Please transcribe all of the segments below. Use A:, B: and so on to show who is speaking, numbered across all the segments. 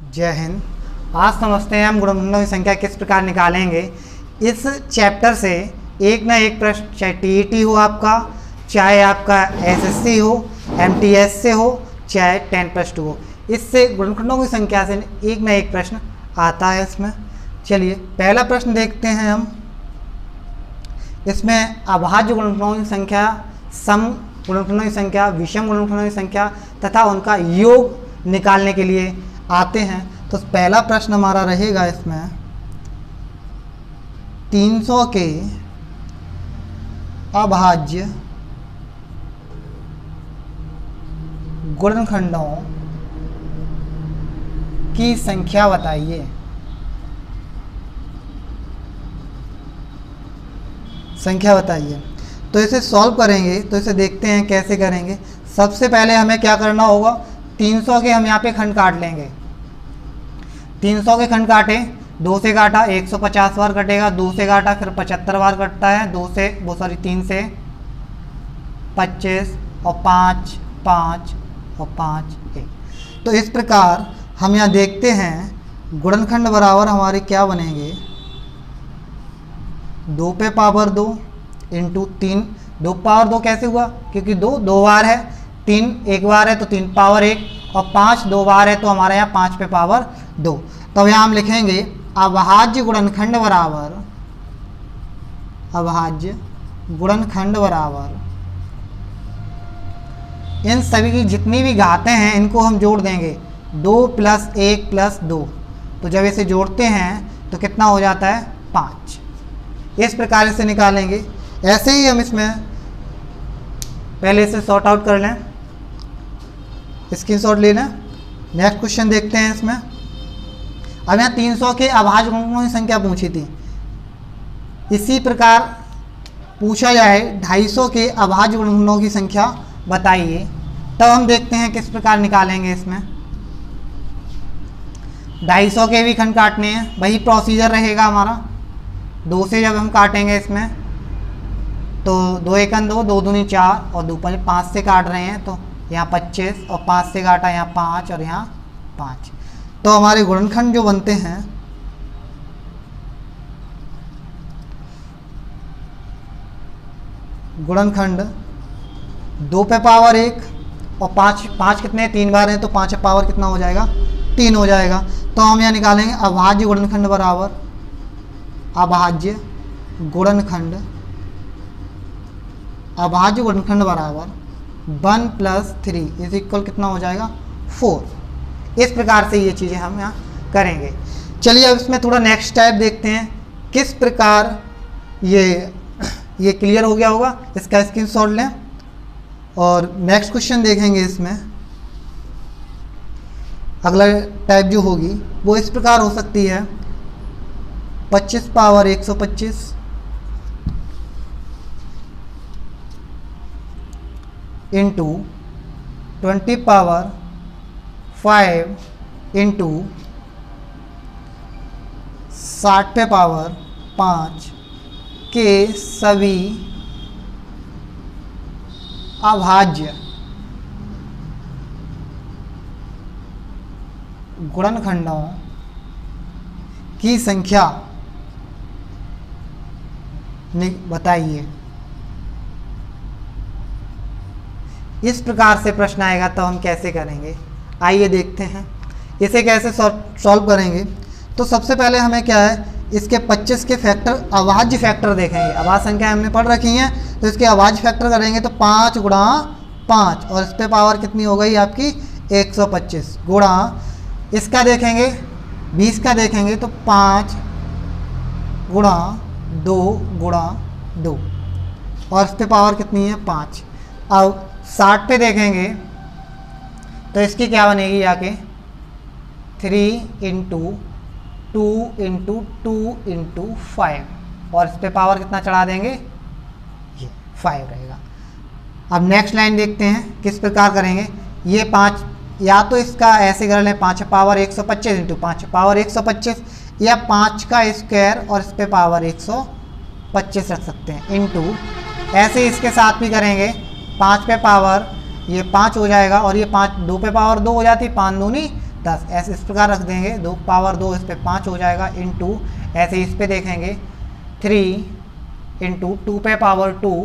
A: जय हिंद। आज समझते हैं हम गुणनखंडों की संख्या किस प्रकार निकालेंगे। इस चैप्टर से एक ना एक प्रश्न, चाहे टीईटी हो आपका, चाहे आपका एसएससी हो, एमटीएस से हो, चाहे 10+2 हो, इससे गुणनखंडों की संख्या से एक ना एक प्रश्न आता है इसमें। चलिए पहला प्रश्न देखते हैं हम। इसमें अभाज्य गुणनखंडों की संख्या, सम गुणनखंडों की संख्या, विषम गुणनखंडों की संख्या तथा उनका योग निकालने के लिए आते हैं। तो पहला प्रश्न हमारा रहेगा इसमें 300 के अभाज्य गुणनखंडों की संख्या बताइए। संख्या बताइए। तो इसे सॉल्व करेंगे, तो इसे देखते हैं कैसे करेंगे। सबसे पहले हमें क्या करना होगा, 300 के हम यहाँ पे खंड काट लेंगे। 300 के खंड काटे, 2 से काटा 150 बार कटेगा, 2 से काटा फिर 75 बार कटता है, 3 से 25 और 5 5 और 5 1। तो इस प्रकार हम यहाँ देखते हैं गुणनखंड बराबर हमारे क्या बनेंगे, 2 पे पावर 2 इंटू 3। 2 पावर 2 कैसे हुआ, क्योंकि 2 बार है, 3 एक बार है तो 3 पावर 1 और 5 2 बार है तो हमारे यहाँ 5 पे पावर 2। तो यहाँ हम लिखेंगे अभाज्य गुणनखंड बराबर, अभाज्य गुणनखंड बराबर इन सभी की जितनी भी घातें हैं इनको हम जोड़ देंगे, 2 + 1 + 2। तो जब इसे जोड़ते हैं तो कितना हो जाता है, 5। इस प्रकार से निकालेंगे। ऐसे ही हम इसमें पहले इसे सॉर्ट आउट कर लें, स्क्रीनशॉट ले लें। नेक्स्ट क्वेश्चन देखते हैं इसमें। अब यहाँ 300 के अभाज्य गुणनखंडों की संख्या पूछी थी, इसी प्रकार पूछा जाए 250 के अभाज्य गुणनखंडों की संख्या बताइए। तब हम देखते हैं किस प्रकार निकालेंगे। इसमें 250 के भी खंड काटने हैं, वही प्रोसीजर रहेगा हमारा। 2 से जब हम काटेंगे इसमें तो 2 × 2 2 दूनी 4 और 2 × 5 से काट रहे हैं तो यहाँ 25 और 5 से काटा यहाँ 5 और यहाँ 5। तो हमारे गुणनखंड जो बनते हैं गुणनखंड 2 पे पावर 1 और 5 कितने 3 बार हैं तो 5 पे पावर कितना हो जाएगा, 3 हो जाएगा। तो हम यहाँ निकालेंगे अभाज्य गुणनखंड बराबर, अभाज्य गुणनखंड, अभाज्य गुणनखंड बराबर 1 + 3 = कितना हो जाएगा, 4। इस प्रकार से ये चीज़ें हम यहाँ करेंगे। चलिए अब इसमें थोड़ा नेक्स्ट टाइप देखते हैं किस प्रकार ये क्लियर हो गया होगा। इसका स्क्रीनशॉट लें और नेक्स्ट क्वेश्चन देखेंगे। इसमें अगला टाइप जो होगी वो इस प्रकार हो सकती है, 25 पावर 125 इंटू 20 पावर 5 इंटू 60 पे पावर 5 के सभी अभाज्य गुणनखंडों की संख्या बताइए। इस प्रकार से प्रश्न आएगा तो हम कैसे करेंगे, आइए देखते हैं इसे कैसे सॉल्व करेंगे। तो सबसे पहले हमें क्या है, इसके 25 के फैक्टर, अभाज्य फैक्टर देखेंगे। अभाज्य संख्या हमने पढ़ रखी हैं तो इसके अभाज्य फैक्टर करेंगे तो 5 × 5 और इस पे पावर कितनी हो गई आपकी 125 गुणा इसका देखेंगे 20 का देखेंगे तो 5 × 2 × 2 और इस पे पावर कितनी है 5। अब 60 पे देखेंगे तो इसकी क्या बनेगी आके 3 × 2 × 2 × 5 और इस पे पावर कितना चढ़ा देंगे, ये 5 रहेगा। अब नेक्स्ट लाइन देखते हैं किस प्रकार करेंगे। ये 5 या तो इसका ऐसे कर लें, 5 पावर 125 इंटू 5 पावर 125, या 5 का स्क्वायर और इस पे पावर 125 रख सकते हैं, इंटू ऐसे इसके साथ भी करेंगे 5 पे पावर ये 5 हो जाएगा और ये 5 2 पे पावर 2 हो जाती, 5 दूनी 10 ऐसे इस प्रकार रख देंगे, 2 पावर 2 इस पे 5 हो जाएगा, इंटू ऐसे इस पे देखेंगे 3 इंटू 2 पे पावर 2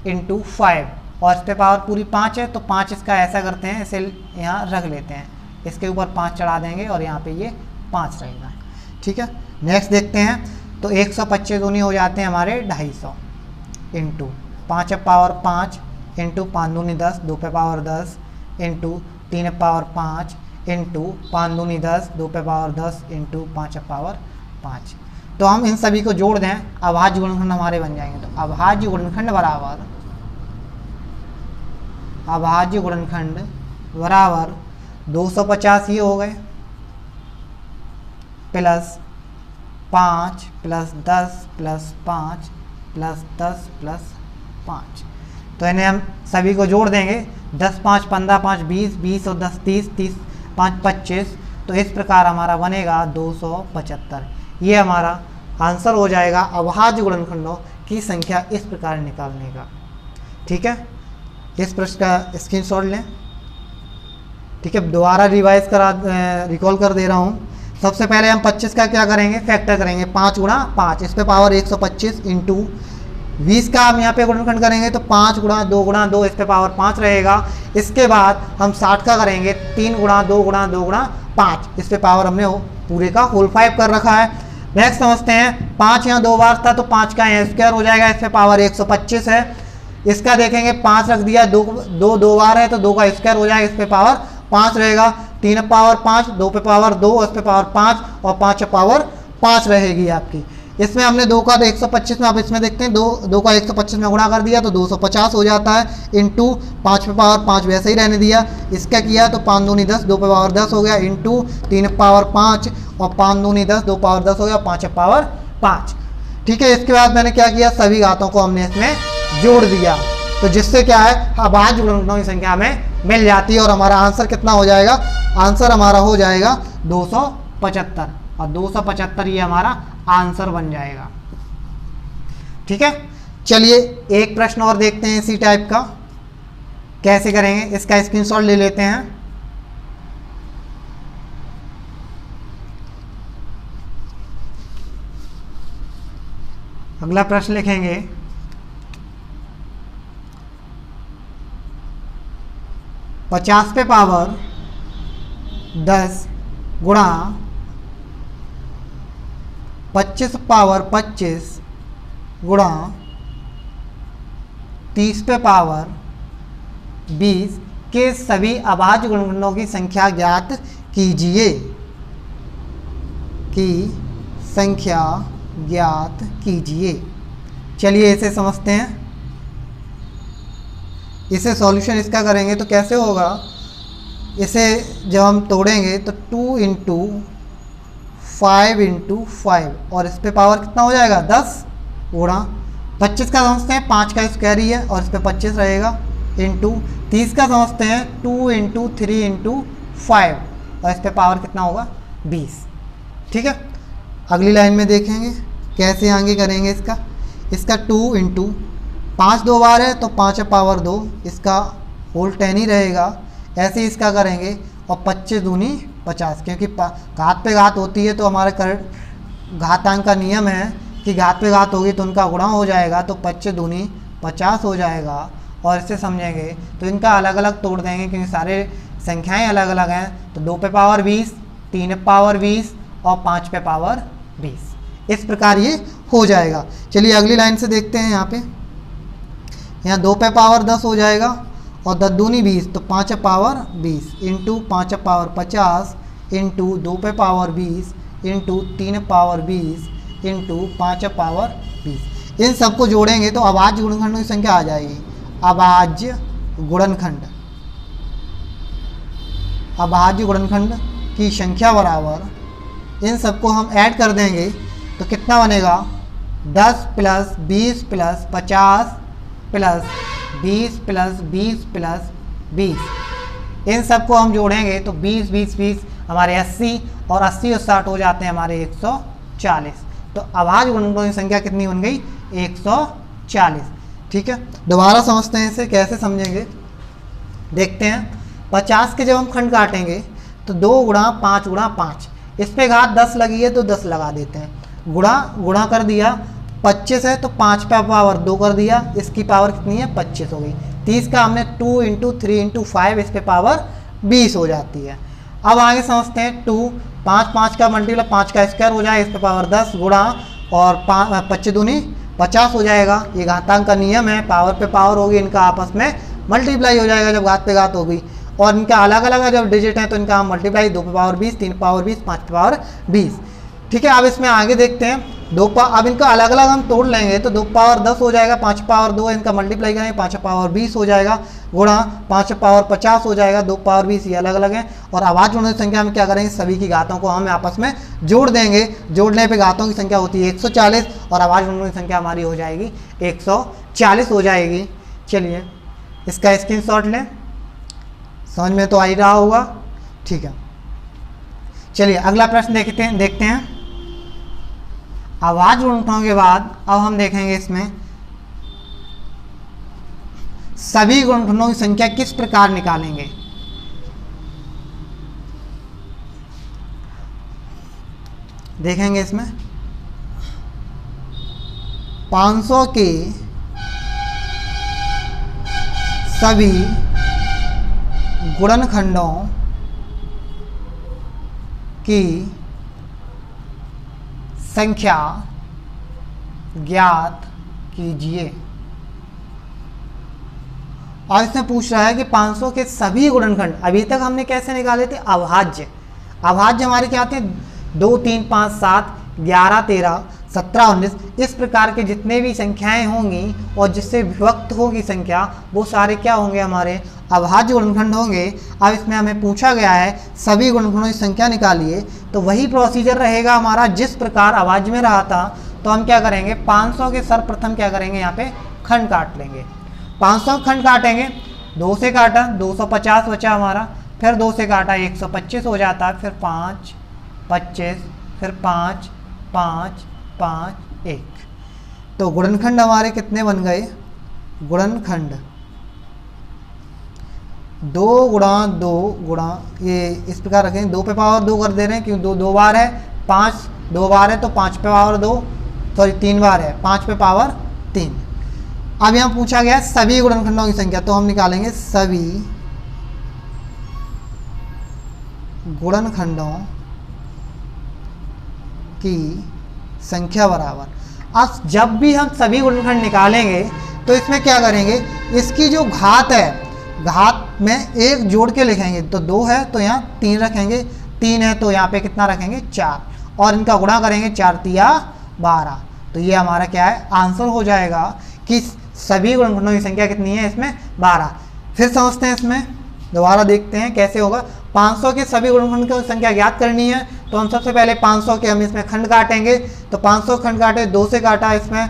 A: इंटू 5 और इस पे पावर पूरी 5 है तो 5 इसका ऐसा करते हैं, इसे यहाँ रख लेते हैं, इसके ऊपर 5 चढ़ा देंगे और यहाँ पे ये 5 रहेगा। ठीक है, नेक्स्ट देखते हैं। तो 125 दूनी हो जाते हैं हमारे 250 इंटू 5 पावर 5 इंटू 5 दूनी 10, 2 पे पावर 10 इंटू 3 पावर 5 इंटू 5 दूनी 10, 2 पे पावर 10 इंटू 5 पावर 5। तो हम इन सभी को जोड़ दें, अभाज्य गुणनखंड हमारे बन जाएंगे। तो अभाज्य गुणनखंड बराबर, अभाज्य गुणनखंड बराबर 250 ये हो गए plus 5 plus 10 plus 5 plus 10 plus 5। तो इन्हें हम सभी को जोड़ देंगे, 10 5 15 5 20, 20 और 10 30, 30 5 25। तो इस प्रकार हमारा बनेगा 275। ये हमारा आंसर हो जाएगा अभाज्य गुणनखंडों की संख्या इस प्रकार निकालने का। ठीक है, इस प्रश्न का स्क्रीनशॉट लें। ठीक है, दोबारा रिवाइज रिकॉल कर दे रहा हूँ। सबसे पहले हम 25 का क्या करेंगे, फैक्टर करेंगे, 5 गुणा 5 इस पे पावर 125 इंटू 20 का हम यहाँ पे गुणनखंड करेंगे तो 5 गुणा 2 इस पे पावर 5 रहेगा। इसके बाद हम 60 का करेंगे, 3 गुणा 2 गुणा 5 इस पे पावर हमने पूरे का होल 5 कर रखा है। नेक्स्ट समझते हैं, 5 यहाँ 2 बार था तो 5 का यहाँ स्क्वायर हो जाएगा, इस पे पावर 125 है। इसका देखेंगे 5 रख दिया, 2 बार है तो 2 का स्क्वायर हो जाएगा, इस पे पावर 5 रहेगा, 3 पावर 5, 2 पे पावर 2 इस पे पावर 5 और 5 पावर 5 रहेगी आपकी। इसमें हमने 2 का तो 125 में, आप इसमें देखते हैं 2 का 125 में गुणा कर दिया तो 250 हो जाता है, इंटू 5 पे पावर 5 वैसे ही रहने दिया। इसका किया तो 5 दूनी 10, 2 पे पावर 10 हो गया, इंटू 3 पावर 5 और 5 दूनी 10, 2 पावर 10 हो गया, 5 पावर 5। ठीक है, इसके बाद मैंने क्या किया, सभी घातों को हमने इसमें जोड़ दिया, तो जिससे क्या है अभाज्य गुणनखंडों की संख्या हमें मिल जाती है और हमारा आंसर कितना हो जाएगा, आंसर हमारा हो जाएगा 275 और 275 ये हमारा आंसर बन जाएगा। ठीक है, चलिए एक प्रश्न और देखते हैं इसी टाइप का कैसे करेंगे, इसका स्क्रीनशॉट ले लेते हैं। अगला प्रश्न लिखेंगे, 50 पे पावर 10 गुणा 25 पावर 25 गुणा 30 पे पावर 20 के सभी अभाज्य गुणनखंडों की संख्या ज्ञात कीजिए, की संख्या ज्ञात कीजिए। चलिए इसे समझते हैं। इसे सॉल्यूशन इसका करेंगे तो कैसे होगा, इसे जब हम तोड़ेंगे तो 2 इंटू 5 इंटू 5 और इस पे पावर कितना हो जाएगा 10 गुणा 25 का समझते हैं 5 का स्क्वायर ही है और इस पे 25 रहेगा, इंटू 30 का समझते हैं 2 इंटू 3 इंटू 5 और इस पे पावर कितना होगा 20। ठीक है, अगली लाइन में देखेंगे कैसे आगे करेंगे इसका 2 इंटू 5 2 बार है तो 5 पावर 2 इसका होल 10 ही रहेगा, ऐसे ही इसका करेंगे और 25 दूनी 50 क्योंकि घात पे घात होती है तो हमारे घातांक का नियम है कि घात पे घात होगी तो उनका गुणा हो जाएगा, तो 25 दूनी 50 हो जाएगा। और इससे समझेंगे तो इनका अलग अलग तोड़ देंगे क्योंकि सारे संख्याएं अलग अलग हैं, तो 2 पे पावर 20, 3 पावर 20 और 5 पे पावर 20, इस प्रकार ये हो जाएगा। चलिए अगली लाइन से देखते हैं। यहाँ 2 पे पावर 10 हो जाएगा और 10 दूनी 20 तो 5 पावर 20 इंटू 5 पावर 50 इंटू 2 पे power 20 into 3 power 20 into 5 power 20। इन सबको जोड़ेंगे तो अभाज्य गुणनखंड की संख्या आ जाएगी। अभाज्य गुणनखंड की संख्या बराबर इन सबको हम ऐड कर देंगे तो कितना बनेगा 10 plus 20 plus 50 plus 20 plus 20 plus 20। इन सबको हम जोड़ेंगे तो 20 20 20 हमारे 80 और 80 और 60 हो जाते हैं हमारे 140। तो अभाज्य गुणनखंडों की संख्या कितनी बन गई 140। ठीक है, दोबारा समझते हैं इसे कैसे समझेंगे, देखते हैं। 50 के जब हम खंड काटेंगे तो 2 गुणा 5 गुणा 5, इस पे घात 10 लगी है तो 10 लगा देते हैं, गुणा कर दिया, 25 है तो 5 पे पावर 2 कर दिया, इसकी पावर कितनी है 25 हो गई। 30 का हमने 2 × 3 × 5, इस पे पावर 20 हो जाती है। अब आगे समझते हैं 2, 5 का मल्टीप्लाई 5 का स्क्वायर हो जाएगा, इस पे पावर 10 गुणा और 25 दूनी 50 हो जाएगा। ये घातांक का नियम है, पावर पे पावर होगी, इनका आपस में मल्टीप्लाई हो जाएगा जब घात पे घात होगी, और इनका अलग अलग जब डिजिट है तो इनका हम मल्टीप्लाई 2 पे पावर 20, 3 पे पावर 20, 5 पे पावर 20। ठीक है, अब इसमें आगे देखते हैं अब इनका अलग अलग हम तोड़ लेंगे तो 2 पावर 10 हो जाएगा, 5 पावर 2 इनका मल्टीप्लाई करेंगे 5 पावर 20 हो जाएगा, गुणा 5 पावर 50 हो जाएगा, 2 पावर 20 ये अलग अलग है। और आवाज जोड़ने की संख्या में क्या करेंगे, सभी की घातों को हम आपस में जोड़ देंगे, जोड़ने पे घातों की संख्या होती है 140 और आवाज जोड़ने की संख्या हमारी हो जाएगी 140 हो जाएगी। चलिए इसका स्क्रीनशॉट लें, समझ में तो आ ही रहा होगा। ठीक है, चलिए अगला प्रश्न देखते हैं। आवाज गुणनखंडों के बाद अब हम देखेंगे इसमें सभी गुणनखंडों की संख्या किस प्रकार निकालेंगे। देखेंगे इसमें 500 के सभी गुणनखंडों की संख्या ज्ञात कीजिए। और इसमें पूछ रहा है कि 500 के सभी गुणनखंड, अभी तक हमने कैसे निकाले थे, अभाज्य हमारे क्या आते हैं 2, 3, 5, 7, 11, 13, 17, 19, इस प्रकार के जितने भी संख्याएं होंगी और जिससे विभक्त होगी संख्या वो सारे क्या होंगे, हमारे अभाज्य गुणनखंड होंगे। अब इसमें हमें पूछा गया है सभी गुणनखंडों की संख्या निकालिए, तो वही प्रोसीजर रहेगा हमारा जिस प्रकार अभाज्य में रहा था। तो हम क्या करेंगे, 500 के सर्वप्रथम क्या करेंगे, यहाँ पे खंड काट लेंगे, 500 खंड काटेंगे, 2 से काटा 250 बचा हमारा, फिर 2 से काटा 125 हो जाता है, फिर 5, 25, फिर 5, 5, 5, 1। तो गुणनखंड हमारे कितने बन गए, गुणनखंड 2 गुणा 2 गुणा, ये इस प्रकार रखेंगे, 2 पे पावर 2 कर दे रहे हैं क्योंकि 2 बार है, 5 2 बार है तो 5 पे पावर 2, सॉरी 3 बार है, 5 पे पावर 3। अब यहाँ पूछा गया सभी गुणनखंडों की संख्या, तो हम निकालेंगे सभी गुणनखंडों की संख्या बराबर। अब जब भी हम सभी गुणनखंड निकालेंगे तो इसमें क्या करेंगे, इसकी जो घात है, घात में 1 जोड़ के लिखेंगे, तो 2 है तो यहाँ 3 रखेंगे, 3 है तो यहाँ पे कितना रखेंगे 4, और इनका गुणा करेंगे 4 तिया 12। तो ये हमारा क्या है, आंसर हो जाएगा कि सभी गुणनखंडों की संख्या कितनी है, इसमें 12। फिर समझते हैं, इसमें दोबारा देखते हैं कैसे होगा। 500 के सभी गुणनखंडों की संख्या ज्ञात करनी है, तो हम सबसे पहले 500 के हम इसमें खंड काटेंगे। तो 500 खंड काटे, 2 से काटा, इसमें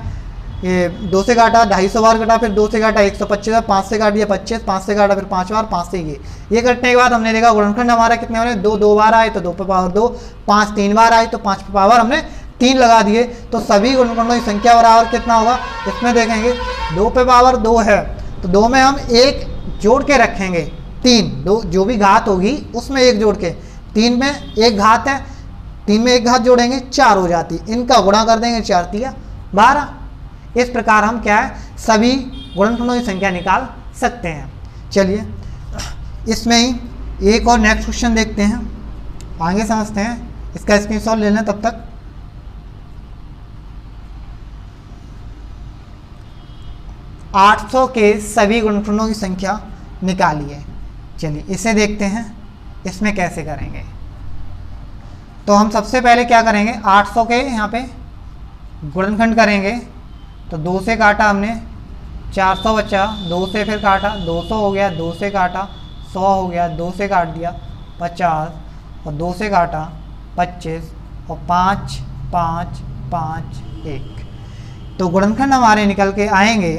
A: ये 2 से काटा 250 बार काटा, फिर 2 से काटा 125, 5 से काट दिया 25, 5 से काटा फिर 5 बार, 5 से ये कटने के बाद हमने देखा गुणनखंड हमारा कितने हो रहे हैं, 2 2 बार आए तो 2 पे पावर 2, 5 3 बार आए तो 5 पे पावर हमने 3 लगा दिए। तो सभी गुणनखंडों की संख्या बराबर कितना होगा, इसमें देखेंगे 2 पे पावर 2 है तो 2 में हम 1 जोड़ के रखेंगे, 3 2 जो भी घात होगी उसमें 1 जोड़ के, 3 में 1 घात है, 3 में 1 घात जोड़ेंगे 4 हो जाती, इनका गुणा कर देंगे 4 तिया 12। इस प्रकार हम क्या है, सभी गुणनखंडों की संख्या निकाल सकते हैं। चलिए इसमें ही एक और नेक्स्ट क्वेश्चन देखते हैं, आगे समझते हैं, इसका स्क्रीनशॉट ले लें तब तक। के सभी गुणनखंडों की संख्या निकालिए। चलिए इसे देखते हैं, इसमें कैसे करेंगे। तो हम सबसे पहले क्या करेंगे, 800 के यहाँ पे गुणनखंड करेंगे। तो 2 से काटा हमने 400 बचा, 2 से फिर काटा 200 हो गया, 2 से काटा 100 हो गया, 2 से काट दिया 50, और 2 से काटा 25, और 5 5 5 1। तो गुणनखंड हमारे निकल के आएंगे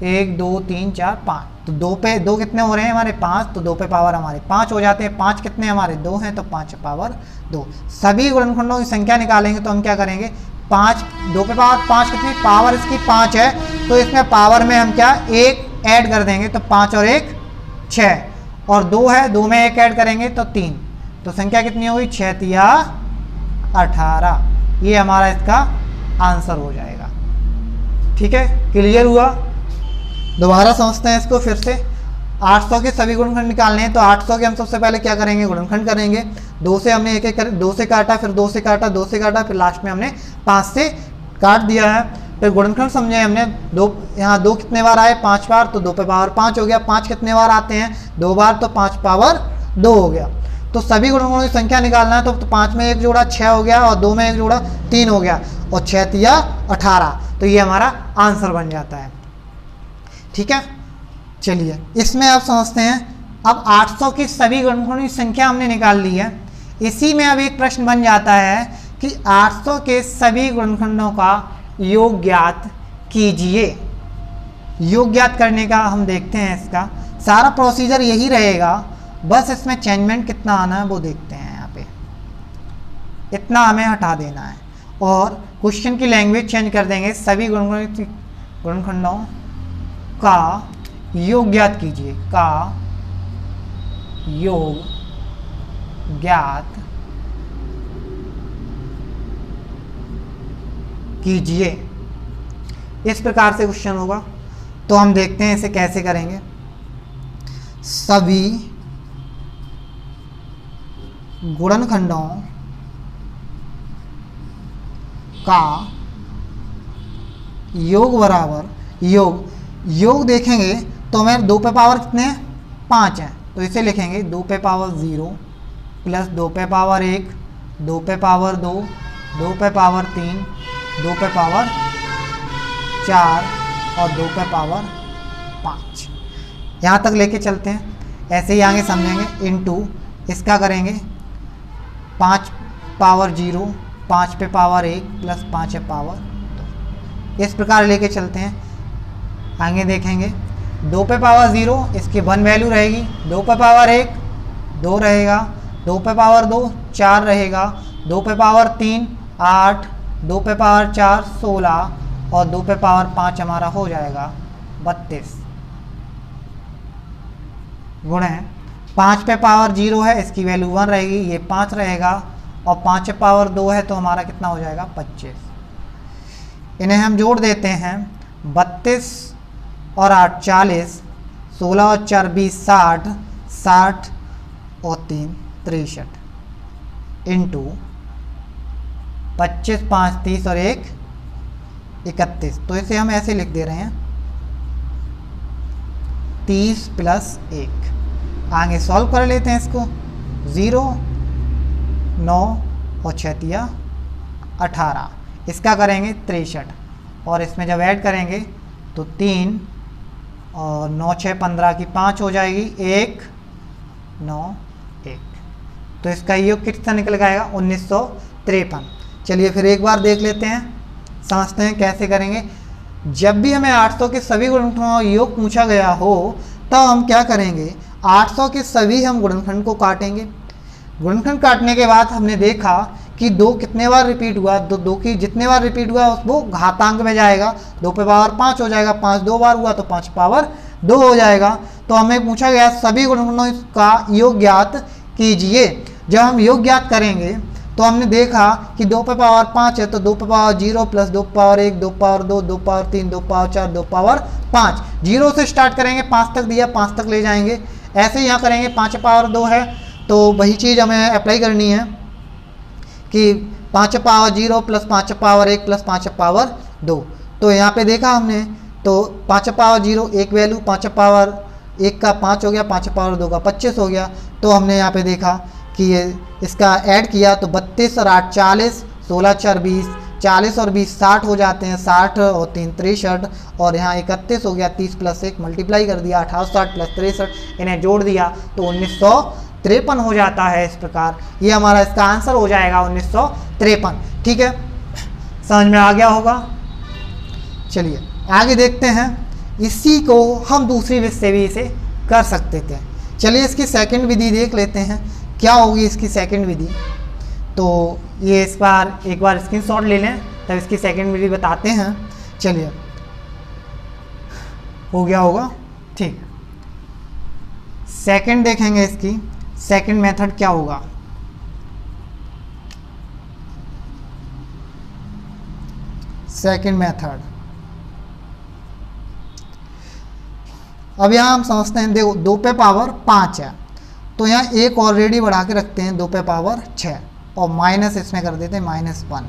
A: 1 2 3 4 5। तो 2 पे 2 कितने हो रहे हैं हमारे 5, तो 2 पे पावर हमारे 5 हो जाते हैं। 5 कितने हमारे 2 हैं तो 5 पावर 2। सभी गुणनखंडों की संख्या निकालेंगे तो हम क्या करेंगे, 5 2 पे पावर 5 कितनी पावर इसकी 5 है, तो इसमें पावर में हम क्या 1 ऐड कर देंगे, तो 5 और 1 6, और 2 है, 2 में 1 ऐड करेंगे तो 3, तो संख्या कितनी होगी 6 तिया 18। ये हमारा इसका आंसर हो जाएगा। ठीक है, क्लियर हुआ। दोबारा समझते हैं इसको फिर से। 800 के सभी गुणनखंड निकालने हैं, तो 800 के हम सबसे पहले क्या करेंगे, गुणनखंड करेंगे। 2 से हमने एक एक 2 से काटा, फिर 2 से काटा, 2 से काटा, फिर लास्ट में हमने 5 से काट दिया है। फिर गुणनखंड समझे हमने, 2 यहाँ 2 कितने बार आए 5 बार, तो 2 पे पावर 5 हो गया। 5 कितने बार आते हैं 2 बार, तो 5 पावर 2 हो गया। तो सभी गुणनखंडों की संख्या निकालना है, तो 5 में 1 जोड़ा 6 हो गया, और 2 में 1 जोड़ा 3 हो गया, और 6 तिया 18। तो ये हमारा आंसर बन जाता है। ठीक है, चलिए इसमें आप समझते हैं। अब 800 की सभी गुणनखंडों की संख्या हमने निकाल ली है। इसी में अब एक प्रश्न बन जाता है कि 800 के सभी गुणनखंडों का योग ज्ञात कीजिए। योग ज्ञात करने का हम देखते हैं, इसका सारा प्रोसीजर यही रहेगा, बस इसमें चेंजमेंट कितना आना है वो देखते हैं। यहाँ पे इतना हमें हटा देना है और क्वेश्चन की लैंग्वेज चेंज कर देंगे। सभी गुणनखंडों का योग ज्ञात कीजिए, का योग ज्ञात कीजिए। इस प्रकार से क्वेश्चन होगा। तो हम देखते हैं इसे कैसे करेंगे। सभी गुणनखंडों का योग बराबर योग देखेंगे तो हमें 2 पे पावर कितने हैं 5 हैं, तो इसे लिखेंगे 2 पे पावर 0 प्लस 2 पे पावर 1, 2 पे पावर 2, 2 पे पावर 3, 2 पे पावर 4 और 2 पे पावर 5। यहाँ तक लेके चलते हैं। ऐसे ही आगे समझेंगे। इनटू इसका करेंगे 5 पावर 0, 5 पे पावर 1 प्लस 5 पे पावर 2। इस प्रकार लेके चलते हैं। आगे देखेंगे 2 पे पावर 0 इसकी 1 वैल्यू रहेगी, 2 पे पावर 1 2 रहेगा, 2 पे पावर 2 4 रहेगा, 2 पे पावर 3 8, 2 पे पावर 4 16 और 2 पे पावर 5 हमारा हो जाएगा 32। गुणे 5 पे पावर 0 है, इसकी वैल्यू 1 रहेगी, ये 5 रहेगा, और 5 पे पावर 2 है तो हमारा कितना हो जाएगा 25। इन्हें हम जोड़ देते हैं। 32 और 8 40, 16 और 4 20 60, 60 और 3 63 इंटू 25 5 30 और 1 31। तो इसे हम ऐसे लिख दे रहे हैं 30 प्लस 1। आगे सॉल्व कर लेते हैं इसको। 0 9 और 6 तिया 18, इसका करेंगे 63, और इसमें जब ऐड करेंगे तो 3 और 9 6 15 की 5 हो जाएगी, 1 9 1। तो इसका योग कितना निकल जाएगा 1953। चलिए फिर एक बार देख लेते हैं, समझते हैं कैसे करेंगे। जब भी हमें 800 के सभी गुणनखंडों का योग पूछा गया हो तब हम क्या करेंगे, 800 के सभी हम गुणनखंड को काटेंगे। गुणनखंड काटने के बाद हमने देखा कि 2 कितने बार रिपीट हुआ, 2 की जितने बार रिपीट हुआ वो घातांक में जाएगा। 2 पे पावर 5 हो जाएगा, 5 2 बार हुआ तो 5 पावर 2 हो जाएगा। तो हमें पूछा गया सभी गुणनखंडों का योग ज्ञात कीजिए। जब हम योग ज्ञात करेंगे तो हमने देखा कि 2 पे पावर 5 है, तो 2 पे पावर 0 प्लस 2 पे power 1, 2 power 2, 2 power 3, 2 power 4, 2 power 5। 0 से स्टार्ट करेंगे, 5 तक दिया 5 तक ले जाएंगे। ऐसे ही यहाँ करेंगे, 5 पावर 2 है तो वही चीज़ हमें अप्लाई करनी है कि 5 power 0 plus 5 power 1 plus 5 power 2। तो यहाँ पे देखा हमने, तो 5 पावर 0 एक वैल्यू, 5 पावर 1 का 5 हो गया, 5 पावर 2 का 25 हो गया। तो हमने यहाँ पे देखा कि ये इसका ऐड किया तो 32 और 8 40, 16 4 20, 40 और 20 60 हो जाते हैं, 60 और 3 63, और यहाँ 31 हो गया। 30 प्लस 1 मल्टीप्लाई कर दिया, 68 प्लस 63 इन्हें जोड़ दिया तो 1953 हो जाता है। इस प्रकार ये हमारा इसका आंसर हो जाएगा 1953। ठीक है, समझ में आ गया होगा। चलिए आगे देखते हैं। इसी को हम दूसरी विधि से भी इसे कर सकते थे। चलिए इसकी सेकंड विधि देख लेते हैं, क्या होगी इसकी सेकंड विधि। तो ये इस बार एक बार स्क्रीनशॉट ले लें, तब इसकी सेकंड विधि बताते हैं। चलिए हो गया होगा, ठीक। सेकंड देखेंगे, इसकी सेकंड मेथड क्या होगा। सेकंड मेथड, अब यहाँ हम समझते हैं, देखो 2 पे पावर 5 है तो यहाँ एक ऑलरेडी बढ़ा के रखते हैं 2 पे पावर 6 और माइनस इसमें कर देते हैं -1।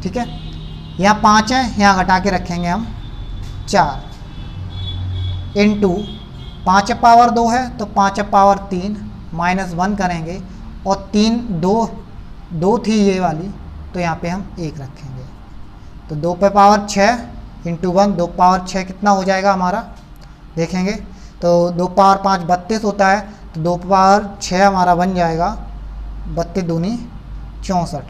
A: ठीक है, यहाँ 5 है, यहाँ घटा के रखेंगे हम 4 इंटू 5 पावर 2 है तो 5 पावर 3 -1 करेंगे और 2 थी ये वाली तो यहाँ पे हम 1 रखेंगे। तो 2 पे पावर 6 इंटू 1, 2 पावर 6 कितना हो जाएगा हमारा, देखेंगे तो 2 पावर 5 32 होता है तो 2 पावर 6 हमारा बन जाएगा 32 दूनी 64।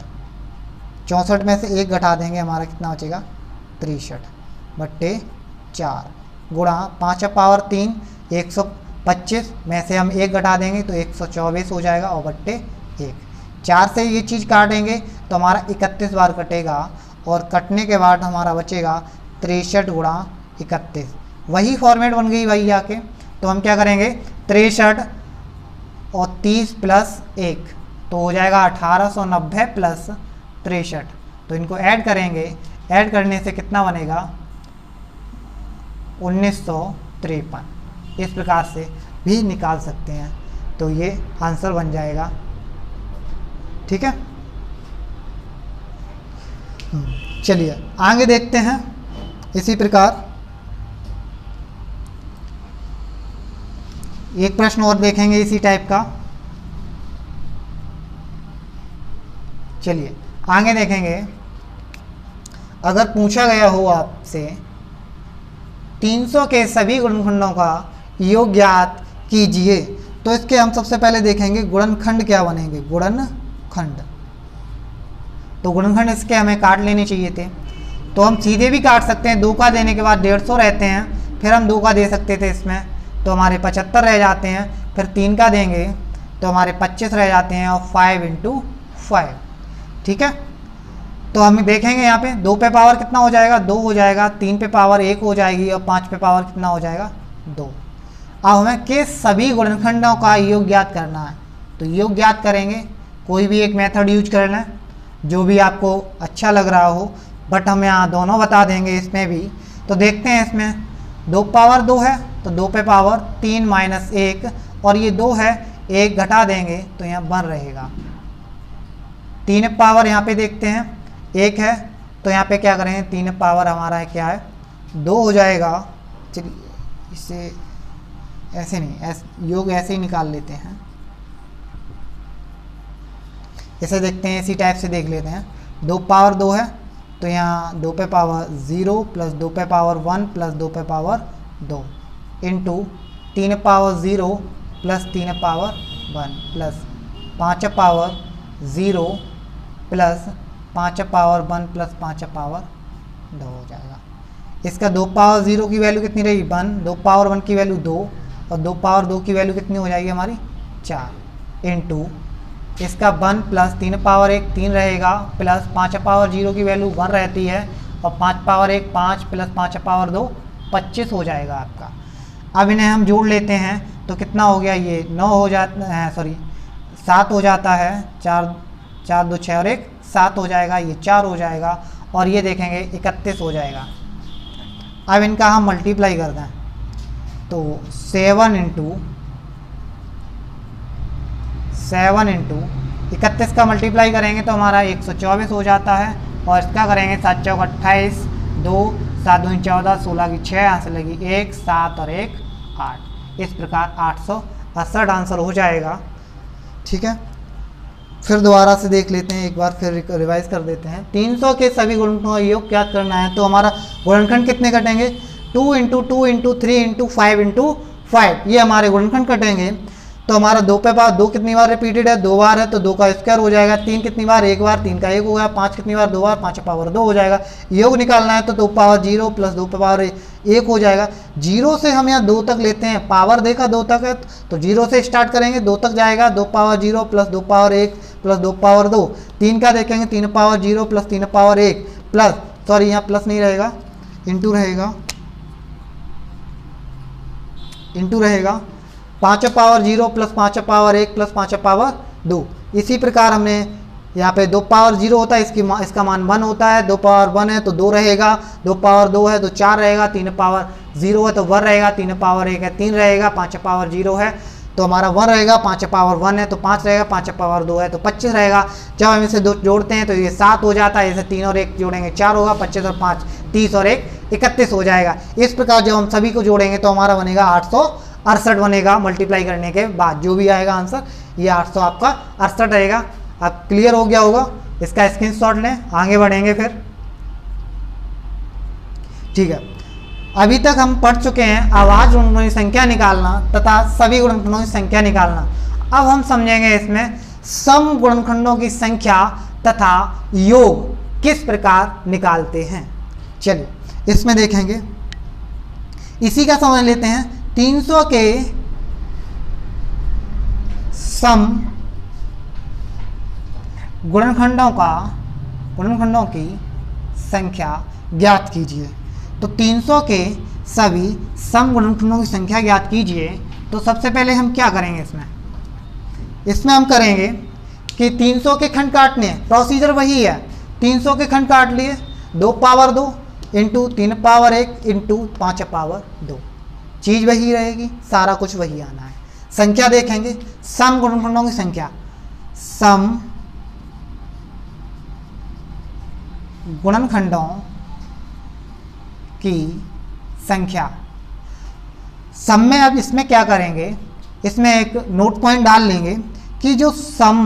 A: 64 में से 1 घटा देंगे, हमारा कितना बचेगा 63/4 गुणा 5 पावर 3 125 में से हम 1 घटा देंगे तो 124 हो जाएगा और बट्टे 1। 4 से ये चीज़ काटेंगे तो हमारा 31 बार कटेगा और कटने के बाद हमारा बचेगा 63 गुणा 31। वही फॉर्मेट बन गई भाई जाके। तो हम क्या करेंगे 63 और 30 प्लस 1 तो हो जाएगा 1890 प्लस 63। तो इनको ऐड करेंगे, ऐड करने से कितना बनेगा 1953। इस प्रकार से भी निकाल सकते हैं तो ये आंसर बन जाएगा। ठीक है, चलिए आगे देखते हैं। इसी प्रकार एक प्रश्न और देखेंगे इसी टाइप का। चलिए आगे देखेंगे, अगर पूछा गया हो आपसे 300 के सभी गुणनखंडों का योग ज्ञात कीजिए तो इसके हम सबसे पहले देखेंगे गुणनखंड क्या बनेंगे। गुणनखंड, तो गुणनखंड इसके हमें काट लेने चाहिए थे तो हम सीधे भी काट सकते हैं। 2 का देने के बाद 150 रहते हैं, फिर हम 2 का दे सकते थे इसमें तो हमारे 75 रह जाते हैं, फिर 3 का देंगे तो हमारे 25 रह जाते हैं और 5 × 5। ठीक है, तो हम देखेंगे यहाँ पे 2 पे पावर कितना हो जाएगा 2 हो जाएगा, 3 पे पावर 1 हो जाएगी और 5 पे पावर कितना हो जाएगा 2। अब हमें के सभी गुणनखंडों का योग ज्ञात करना है तो योग ज्ञात करेंगे। कोई भी एक मेथड यूज करना है जो भी आपको अच्छा लग रहा हो, बट हम यहाँ दोनों बता देंगे इसमें भी। तो देखते हैं, इसमें 2 पावर 2 है तो 2 पे पावर 3 - 1 और ये 2 है, 1 घटा देंगे तो यहाँ 1 रहेगा। 3 पावर यहाँ पे देखते हैं 1 है तो यहाँ पे क्या करेंगे 3 पावर हमारा है क्या है 2 हो जाएगा। चलिए इसे ऐसे नहीं, योग ऐसे ही निकाल लेते हैं। इसे देखते हैं, इसी टाइप से देख लेते हैं। 2 पावर 2 है तो यहाँ 2 पे पावर 0 प्लस 2 पे पावर 1 प्लस 2 पे power 2 into 3 power 0 plus 3 power 1 plus 5 power 0 plus 5 power 1 plus 5 power 2 हो जाएगा। इसका 2 पावर 0 की वैल्यू कितनी रही 1, 2 पावर 1 की वैल्यू 2 और 2 पावर 2 की वैल्यू कितनी हो जाएगी हमारी 4 इंटू इसका 1 प्लस 3 पावर 1 3 रहेगा प्लस 5 पावर 0 की वैल्यू 1 रहती है और 5 पावर 1 5 प्लस 5 पावर 2 25 हो जाएगा आपका। अब इन्हें हम जोड़ लेते हैं तो कितना हो गया, ये 9 हो जाता है, सॉरी 7 हो जाता है, 4 2 6 और 1 7 हो जाएगा, ये 4 हो जाएगा और ये देखेंगे 31 हो जाएगा। अब इनका हम मल्टीप्लाई कर दें तो 7 इंटू 31 का मल्टीप्लाई करेंगे तो हमारा 124 हो जाता है और इसका करेंगे 7 चौक 28 2 7 2 14 16 की 6 यहाँ से लगी 1 7 और 1 8। इस प्रकार 868 आंसर हो जाएगा। ठीक है, फिर दोबारा से देख लेते हैं, एक बार फिर रिवाइज कर देते हैं। 300 के सभी गुणनखंडों का योग ज्ञात करना है तो हमारा गुणनखंड कितने कटेंगे 2 × 2 × 3 × 5 × 5, ये हमारे गुणनखंड कटेंगे। तो हमारा 2 पे पावर 2 कितनी बार रिपीटेड है 2 बार है तो 2 का स्क्वायर हो जाएगा। 3 कितनी बार 1 बार, 3 का 1 हो गया। 5 कितनी बार 2 बार, 5 पावर 2 हो जाएगा। योग निकालना है तो 2 पावर 0 प्लस 2 पावर 1 हो जाएगा। 0 से हम यहाँ 2 तक लेते हैं, पावर देखा 2 तक है तो 0 से स्टार्ट करेंगे 2 तक जाएगा। 2 power 0 plus 2 power 1 plus 2 power 2। 3 का देखेंगे 3 power 0 plus 3 power 1 plus, sorry यहाँ प्लस नहीं रहेगा, इंटू रहेगा 5 power 0 plus 5 power 1 plus 5 power 2। इसी प्रकार हमने यहाँ पे 2 पावर 0 होता है, इसका मान 1 होता है, 2 पावर 1 है तो 2 रहेगा, 2 पावर 2 है तो 4 रहेगा, 3 पावर 0 है तो 1 रहेगा, 3 पावर 1 है 3 रहेगा, 5 पावर 0 है तो हमारा 1 रहेगा, 5 पावर 1 है तो 5 रहेगा, 5 पावर 2 है तो 25 रहेगा। जब हम इसे 2 जोड़ते हैं तो ये 7 हो जाता है, इसे 3 और 1 जोड़ेंगे 4 होगा, 25 और 5 30 और 1 31 हो जाएगा। इस प्रकार जब हम सभी को जोड़ेंगे तो हमारा बनेगा 868 बनेगा, मल्टीप्लाई करने के बाद जो भी आएगा आंसर ये 800 आपका 68 रहेगा। अब क्लियर हो गया होगा, इसका स्क्रीनशॉट लें, आगे बढ़ेंगे फिर। ठीक है, अभी तक हम पढ़ चुके हैं आवाज गुणनखंडों की संख्या निकालना तथा सभी गुणनखंडों की संख्या निकालना। अब हम समझेंगे इसमें सम गुणनखंडों की संख्या तथा योग किस प्रकार निकालते हैं। चलिए इसमें देखेंगे, इसी का समझ लेते हैं। 300 के सम गुणनखंडों की संख्या ज्ञात कीजिए। तो 300 के सभी सम गुणनखंडों की संख्या ज्ञात कीजिए। तो सबसे पहले हम क्या करेंगे, इसमें हम करेंगे कि 300 के खंड काटने हैं, प्रोसीजर वही है। 300 के खंड काट लिए, 2 power 2 into 3 power 1 into 5 power 2, चीज़ वही रहेगी, सारा कुछ वही आना है। संख्या देखेंगे, सम गुणनखंडों की संख्या, सम गुणनखंडों की संख्या। सम में अब इसमें क्या करेंगे, इसमें एक नोट पॉइंट डाल लेंगे कि जो सम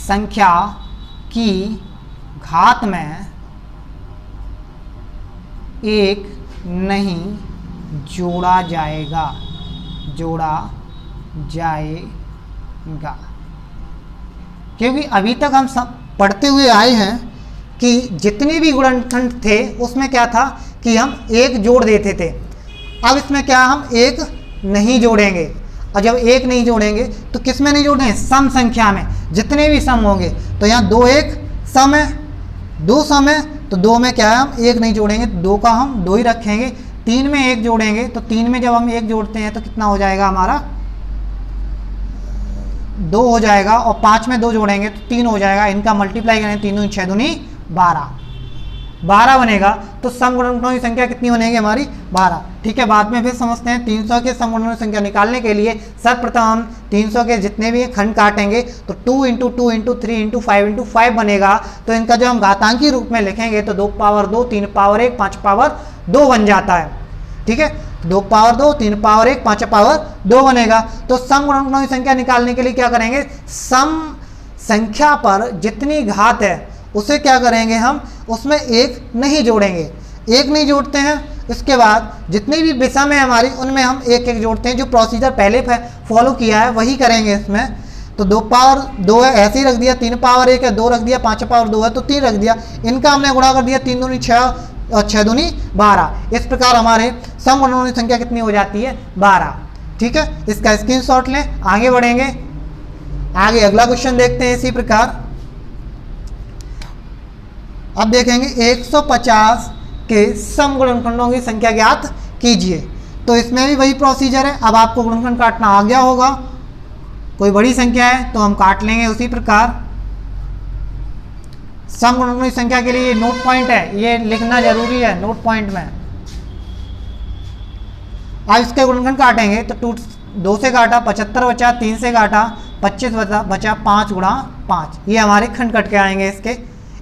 A: संख्या की घात में एक नहीं जोड़ा जाएगा, क्योंकि अभी तक हम पढ़ते हुए आए हैं कि जितने भी गुणनखंड थे उसमें क्या था कि हम एक जोड़ देते थे। अब इसमें क्या, हम एक नहीं जोड़ेंगे, और जब एक नहीं जोड़ेंगे तो किस में नहीं जोड़ेंगे, सम संख्या में। जितने भी सम होंगे, तो यहाँ 2 1 सम है, 2 सम है तो 2 में क्या है, हम एक नहीं जोड़ेंगे, 2 का हम 2 ही रखेंगे। 3 में 1 जोड़ेंगे, तो 3 में जब हम 1 जोड़ते हैं तो कितना हो जाएगा हमारा, 2 हो जाएगा, और 5 में 2 जोड़ेंगे तो 3 हो जाएगा। इनका मल्टीप्लाई करें, 3 दूनी 6 दूनी 12 बनेगा। तो सम गुणनखंडों की संख्या कितनी बनेगी हमारी, 12। ठीक है, बाद में फिर समझते हैं। 300 के सम गुणनखंडों की संख्या निकालने के लिए सर्वप्रथम हम 300 के जितने भी खंड काटेंगे तो 2 इंटू 2 इंटू 3 इंटू 5 इंटू 5 बनेगा। तो इनका जो हम घातांकी रूप में लिखेंगे तो 2 पावर 2 3 पावर 1 5 पावर 2 बन जाता है। ठीक है, 2 पावर 2 3 पावर 1 5 पावर 2 बनेगा। तो सम गुणनखंडों की संख्या निकालने के लिए क्या करेंगे, सम संख्या पर जितनी घात है उसे क्या करेंगे, हम उसमें एक नहीं जोड़ेंगे। एक नहीं जोड़ते हैं, इसके बाद जितनी भी विषम है हमारी उनमें हम एक एक जोड़ते हैं। जो प्रोसीजर पहले फॉलो किया है वही करेंगे इसमें। तो 2 पावर 2 है, ऐसे ही रख दिया, 3 पावर 1 है 2 रख दिया, 5 पावर 2 है तो 3 रख दिया। इनका हमने गुणा कर दिया, 3 दूनी 6 और 6 दूनी 12। इस प्रकार हमारे सम गुणनखंडों की संख्या कितनी हो जाती है, 12। ठीक है, इसका स्क्रीनशॉट लें, आगे बढ़ेंगे। आगे अगला क्वेश्चन देखते हैं इसी प्रकार। अब देखेंगे 150 के सम गुणनखंडों की संख्या ज्ञात कीजिए। तो इसमें भी वही प्रोसीजर है। अब आपको गुणनखंड काटना आ गया होगा, कोई बड़ी संख्या है तो हम काट लेंगे उसी प्रकार। सम गुणनखंडों की संख्या के लिए ये नोट पॉइंट है, ये लिखना जरूरी है नोट पॉइंट में। अब इसके गुणनखंड काटेंगे तो 2 से काटा 75 बचा, 3 से काटा 25 बचा 5 गुणा 5। ये हमारे खंड कट के आएंगे इसके।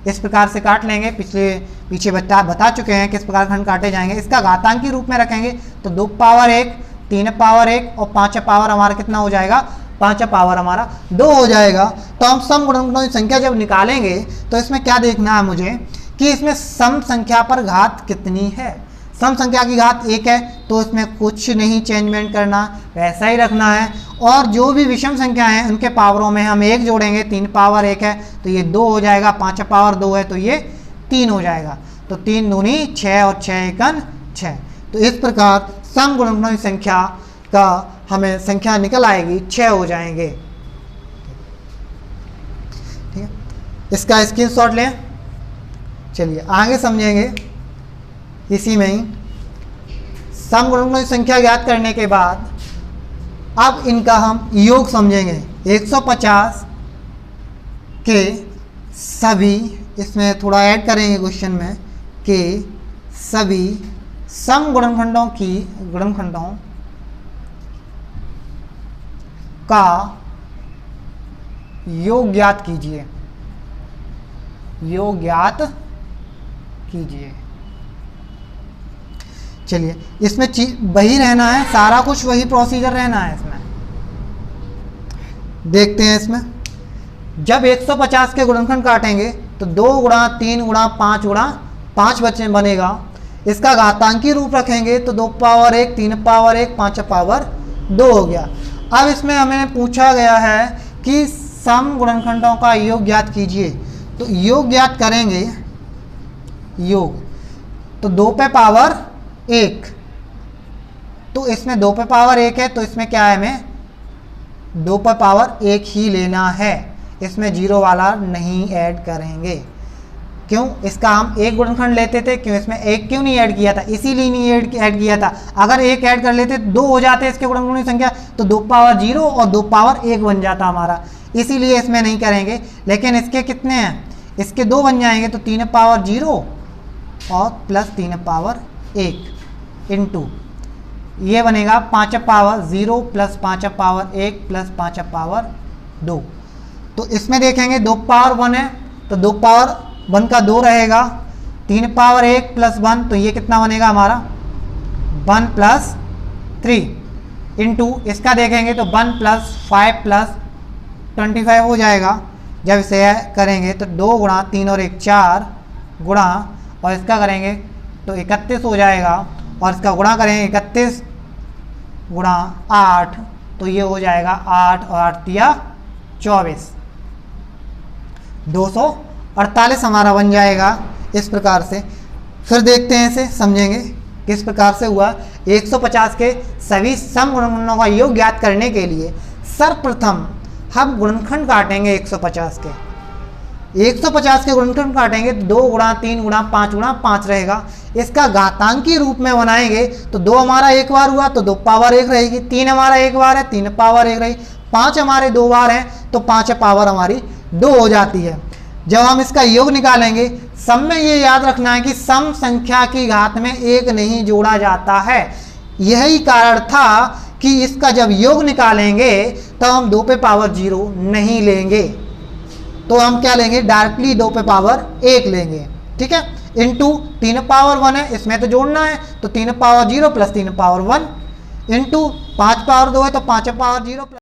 A: इस प्रकार से काट लेंगे, पीछे बता चुके हैं किस प्रकार खंड काटे जाएंगे। इसका घातांकी रूप में रखेंगे तो 2 पावर 1 3 पावर 1 और 5 पावर हमारा कितना हो जाएगा, 5 पावर हमारा 2 हो जाएगा। तो हम सम गुणनखंडों की संख्या जब निकालेंगे तो इसमें क्या देखना है मुझे कि इसमें सम संख्या पर घात कितनी है। सम संख्या की घात 1 है तो इसमें कुछ नहीं चेंजमेंट करना, वैसा ही रखना है। और जो भी विषम संख्या है उनके पावरों में हम 1 जोड़ेंगे। 3 पावर 1 है तो ये 2 हो जाएगा, 5 पावर 2 है तो ये 3 हो जाएगा। तो 3 दूनी 6 और 6 एकन 6। तो इस प्रकार सम गुणनखंडों की संख्या का हमें संख्या निकल आएगी, 6 हो जाएंगे। ठीक है, इसका स्क्रीनशॉट लें। चलिए आगे समझेंगे इसी में ही। सम गुणनखंडों की संख्या ज्ञात करने के बाद अब इनका हम योग समझेंगे। 150 के सभी, इसमें थोड़ा ऐड करेंगे क्वेश्चन में, कि सभी सम गुणनखंडों का योग ज्ञात कीजिए, योग ज्ञात कीजिए। चलिए, इसमें वही रहना है, सारा कुछ वही प्रोसीजर रहना है। इसमें देखते हैं, इसमें जब 150 के गुणनखंड काटेंगे तो 2 गुणा 3 गुणा 5 गुणा 5 बच्चे बनेगा। इसका घातांकी रूप रखेंगे तो 2 पावर 1, 3 पावर 1, 5 पावर 2 हो गया। अब इसमें हमें पूछा गया है कि सम गुणनखंडों का योग ज्ञात कीजिए, तो योग ज्ञात करेंगे, योग तो 2 पे पावर 1, तो इसमें 2 पे पावर 1 है, तो इसमें क्या है, हमें 2 पे पावर 1 ही लेना है, इसमें जीरो वाला नहीं ऐड करेंगे। क्यों? इसका हम एक गुणनखंड लेते थे, क्यों इसमें एक क्यों नहीं ऐड किया था, इसीलिए नहीं ऐड किया था। अगर एक ऐड कर लेते 2 हो जाते इसके गुणनखंडों की संख्या, तो 2 पावर 0 और 2 पावर 1 बन जाता हमारा, इसीलिए इसमें नहीं करेंगे। लेकिन इसके कितने हैं, इसके 2 बन जाएंगे, तो 3 पावर 0 और प्लस 3 पावर 1 इंटू ये बनेगा 5 power 0 plus 5 power 1 plus 5 power 2। तो इसमें देखेंगे 2 पावर 1 है, तो 2 पावर 1 का 2 रहेगा, 3 पावर 1 प्लस 1, तो ये कितना बनेगा हमारा 1 प्लस 3 इंटू इसका देखेंगे तो 1 प्लस 5 प्लस 25 हो जाएगा। जब इसे करेंगे तो 2 गुणा 3 और 1 4 गुणा, और इसका करेंगे तो 31 हो जाएगा, और इसका गुणा करेंगे 31 गुणा 8, तो ये हो जाएगा 8 और 8 दिया 24, 248 हमारा बन जाएगा। इस प्रकार से फिर देखते हैं, इसे समझेंगे किस प्रकार से हुआ। 150 के सभी सम गुणनखंडों का योग ज्ञात करने के लिए सर्वप्रथम हम गुणनखंड काटेंगे 150 के। 150 के गुणनखंड काटेंगे तो 2 गुणा 3 गुणा 5 गुणा 5 रहेगा। इसका घातांकी रूप में बनाएंगे तो 2 हमारा एक बार हुआ तो 2 पावर 1 रहेगी, 3 हमारा एक बार है 3 पावर 1 रहेगी, 5 हमारे 2 बार हैं तो 5 पावर हमारी 2 हो जाती है। जब हम इसका योग निकालेंगे, सम में ये याद रखना है कि सम संख्या की घात में 1 नहीं जोड़ा जाता है। यही कारण था कि इसका जब योग निकालेंगे तो हम 2 पे पावर 0 नहीं लेंगे, तो हम क्या लेंगे, डायरेक्टली 2 पे पावर 1 लेंगे, ठीक है, इंटू 3 पावर 1 है, इसमें तो जोड़ना है, तो 3 power 0 plus 3 power 1 into 5 power 2 है तो 5 पावर 0 प्लस